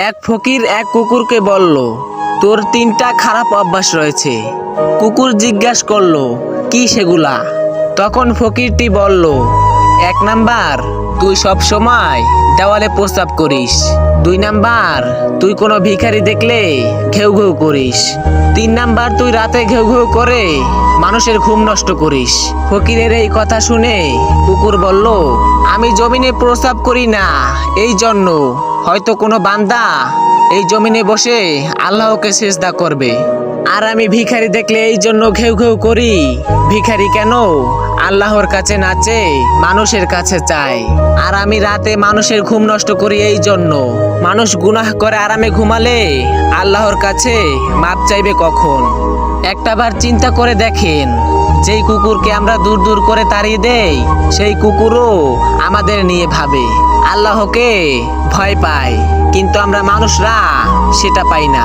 এক ফকির এক কুকুরকে বলল, তোর 3টা খারাপ অভ্যাস রয়েছে। কুকুর জিজ্ঞাসা করলো, কি সেগুলা? তখন ফকিরটি বলল, 1 নাম্বার, তুই সব সময় দেওয়ালে প্রস্রাব করিস। 2 নাম্বার, তুই কোনো ভিখারি দেখলে ঘেউ ঘেউ করিস। 3 নাম্বার, তুই রাতে ঘেউ ঘেউ করে মানুষের ঘুম নষ্ট করিস। ফকিরের এই কথা শুনে কুকুর বলল, আমি জমিনে প্রস্রাব করি না, এই জন্য হয়তো কোনো বান্দা এই জমিনে বসে আল্লাহকে সিজদা করবে। আর আমি ভিখারি দেখলে এই জন্য ঘেউ ঘেউ করি। ভিখারি কেন আল্লাহর কাছে নাচে, মানুষের কাছে চায়। আর আমি রাতে মানুষের ঘুম নষ্ট করি এই জন্য। মানুষ গুনাহ করে আরামে ঘুমালে আল্লাহর কাছে মাপ চাইবে কখন? একটাবার চিন্তা করে দেখেন, যেই কুকুরকে আমরা দূর দূর করে তাড়িয়ে দেই, সেই কুকুরও আমাদের নিয়ে ভাবে, আল্লাহকে ভয় পায়, কিন্তু আমরা মানুষরা সেটা পাই না।